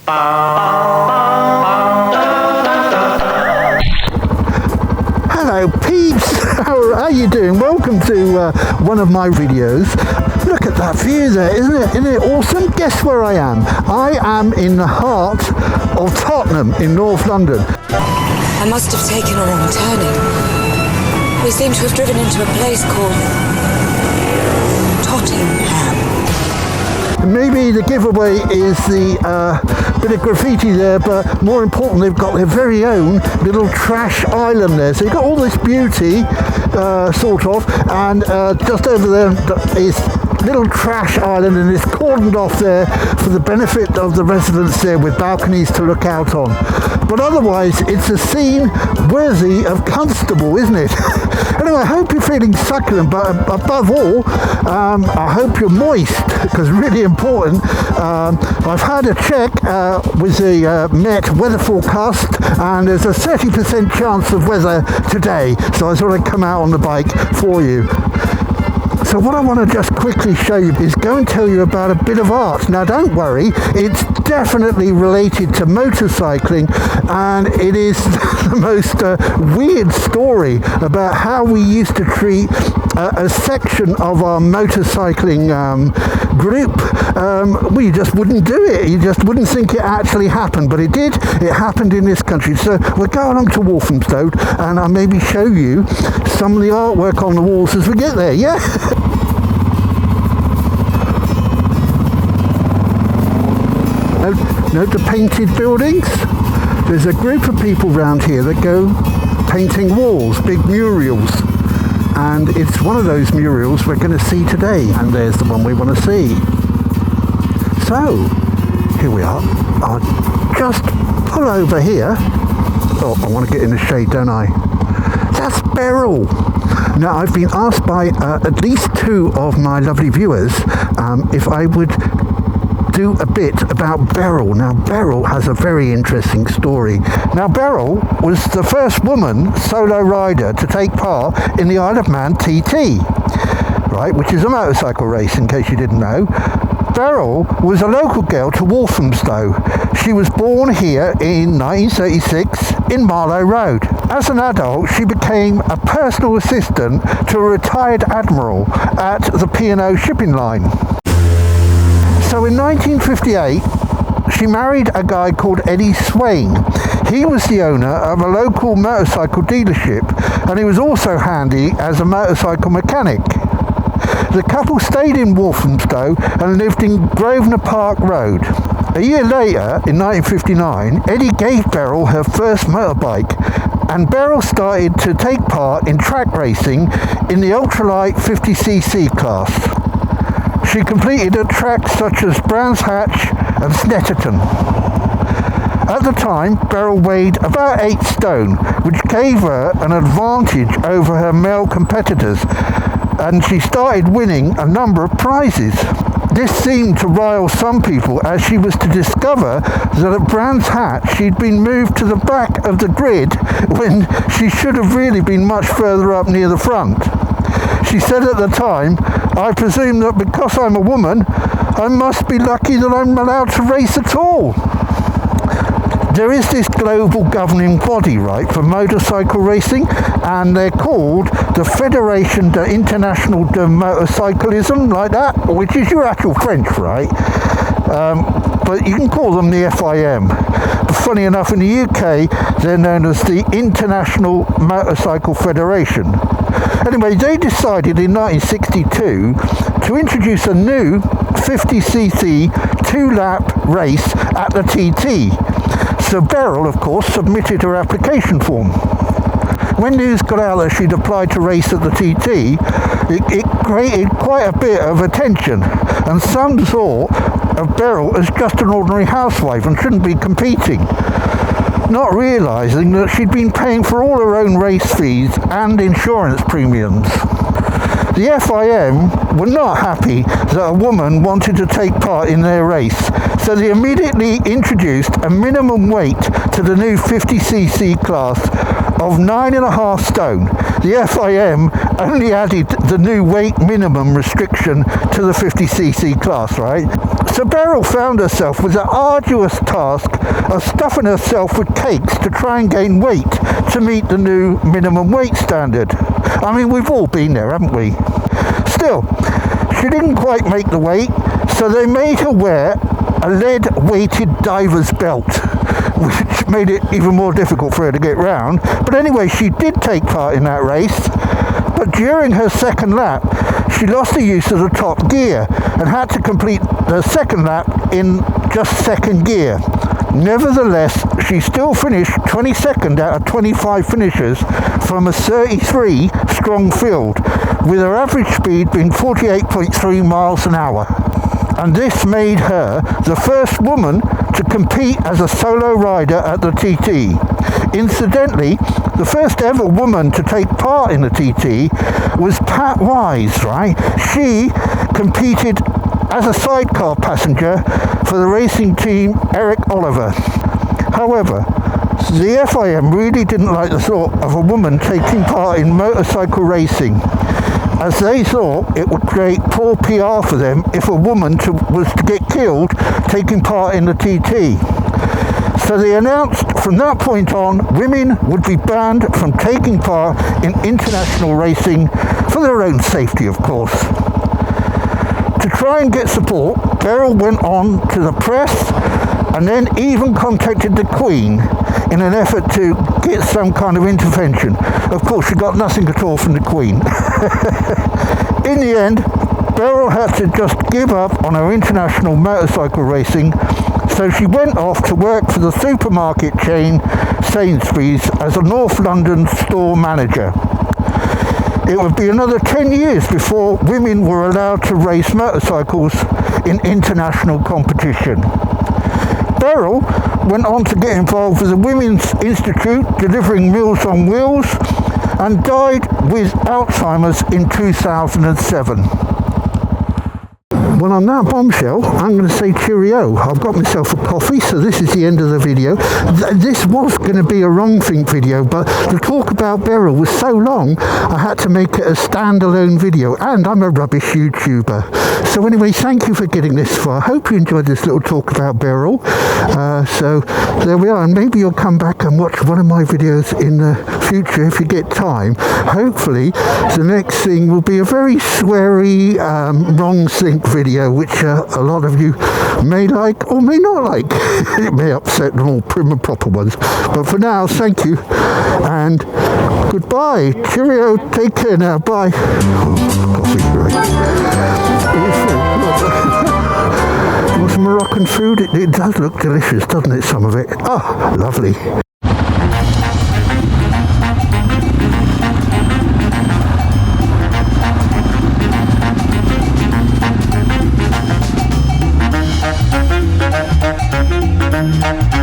Hello peeps, how are you doing? Welcome to one of my videos. Look at that view there, isn't it awesome? Guess where I am? I am in the heart of Tottenham in North London. I must have taken a wrong turning. We seem to have driven into a place called Tottenham. Maybe the giveaway is the bit of graffiti there, but more important, they've got their very own little trash island there. So you've got all this beauty, sort of, and just over there is little trash island, and it's cordoned off there for the benefit of the residents there with balconies to look out on. But otherwise, it's a scene worthy of Constable, isn't it? Anyway, I hope you're feeling succulent, but above all, I hope you're moist, because really important. I've had a check with the Met weather forecast, and there's a 30% chance of weather today, so I thought I'd come out on the bike for you. So what I want to just quickly show you is go and tell you about a bit of art. Now don't worry, it's definitely related to motorcycling, and it is the most weird story about how we used to treat a section of our motorcycling group. We just wouldn't do it. You just wouldn't think it actually happened, but it did. It happened in this country. So we'll go along to Walthamstow, and I'll maybe show you some of the artwork on the walls as we get there, yeah? Note the painted buildings. There's a group of people around here that go painting walls, big murals. And it's one of those murals we're going to see today. And there's the one we want to see. So, here we are. I'll just pull over here. Oh, I want to get in the shade, don't I? That's Beryl. Now, I've been asked by at least two of my lovely viewers if I would do a bit about Beryl. Now, Beryl has a very interesting story. Now, Beryl was the first woman solo rider to take part in the Isle of Man TT, right, which is a motorcycle race, in case you didn't know. Beryl was a local girl to Walthamstow. She was born here in 1936 in Marlow Road. As an adult, she became a personal assistant to a retired admiral at the P&O shipping line. So in 1958, she married a guy called Beryl Swain. He was the owner of a local motorcycle dealership, and he was also handy as a motorcycle mechanic. The couple stayed in Walthamstow and lived in Grosvenor Park Road. A year later, in 1959, Eddie gave Beryl her first motorbike, and Beryl started to take part in track racing in the ultralight 50cc class. She completed at tracks such as Brands Hatch and Snetterton. At the time, Beryl weighed about 8 stone, which gave her an advantage over her male competitors, and she started winning a number of prizes. This seemed to rile some people, as she was to discover that at Brands Hatch she'd been moved to the back of the grid when she should have really been much further up near the front. She said at the time, "I presume that because I'm a woman, I must be lucky that I'm allowed to race at all." There is this global governing body, right, for motorcycle racing, and they're called the Fédération Internationale de Motorcyclisme, like that, which is your actual French, right? But you can call them the FIM. But funny enough, in the UK, they're known as the International Motorcycle Federation. Anyway, they decided in 1962 to introduce a new 50cc 2-lap race at the TT. So Beryl, of course, submitted her application form. When news got out that she'd applied to race at the TT, it created quite a bit of attention, and some thought of Beryl as just an ordinary housewife and shouldn't be competing, not realising that she'd been paying for all her own race fees and insurance premiums. The FIM were not happy that a woman wanted to take part in their race, so they immediately introduced a minimum weight to the new 50cc class of 9.5 stone. the FIM only added the new weight minimum restriction to the 50cc class, right? So Beryl found herself with the arduous task of stuffing herself with cakes to try and gain weight to meet the new minimum weight standard. I mean, we've all been there, haven't we? Still, she didn't quite make the weight, so they made her wear a lead-weighted diver's belt, which made it even more difficult for her to get round. But anyway, she did take part in that race, but during her second lap, she lost the use of the top gear and had to complete the second lap in just second gear. Nevertheless, she still finished 22nd out of 25 finishers from a 33 strong field, with her average speed being 48.3 miles an hour. And this made her the first woman to compete as a solo rider at the TT. Incidentally, the first ever woman to take part in the TT was Pat Wise, right? She competed as a sidecar passenger for the racing team Eric Oliver. However, the FIM really didn't like the thought of a woman taking part in motorcycle racing, as they thought it would create poor PR for them if a woman was to get killed taking part in the TT. So they announced from that point on, women would be banned from taking part in international racing for their own safety, of course. To try and get support, Beryl went on to the press and then even contacted the Queen in an effort to get some kind of intervention. Of course, she got nothing at all from the Queen. In the end, Beryl had to just give up on her international motorcycle racing, so she went off to work for the supermarket chain SAINSBURYS as a North London store manager. It would be another 10 years before women were allowed to race motorcycles in international competition. Beryl went on to get involved with the Women's Institute, delivering Meals on Wheels, and died with Alzheimer's in 2007. Well, on that bombshell, I'm going to say cheerio. I've got myself a coffee, so this is the end of the video. This was going to be a wrong think video, but the talk about Beryl was so long, I had to make it a standalone video, and I'm a rubbish YouTuber. So anyway, thank you for getting this far. I hope you enjoyed this little talk about Beryl. So there we are, and maybe you'll come back and watch one of my videos in the future if you get time. Hopefully, the next thing will be a very sweary, wrong think video, which a lot of you may like or may not like. It may upset the more prim and proper ones. But for now, thank you and goodbye. Cheerio. Take care now. Bye. Coffee, right. You want some Moroccan food? It does look delicious, doesn't it, some of it? Oh, lovely.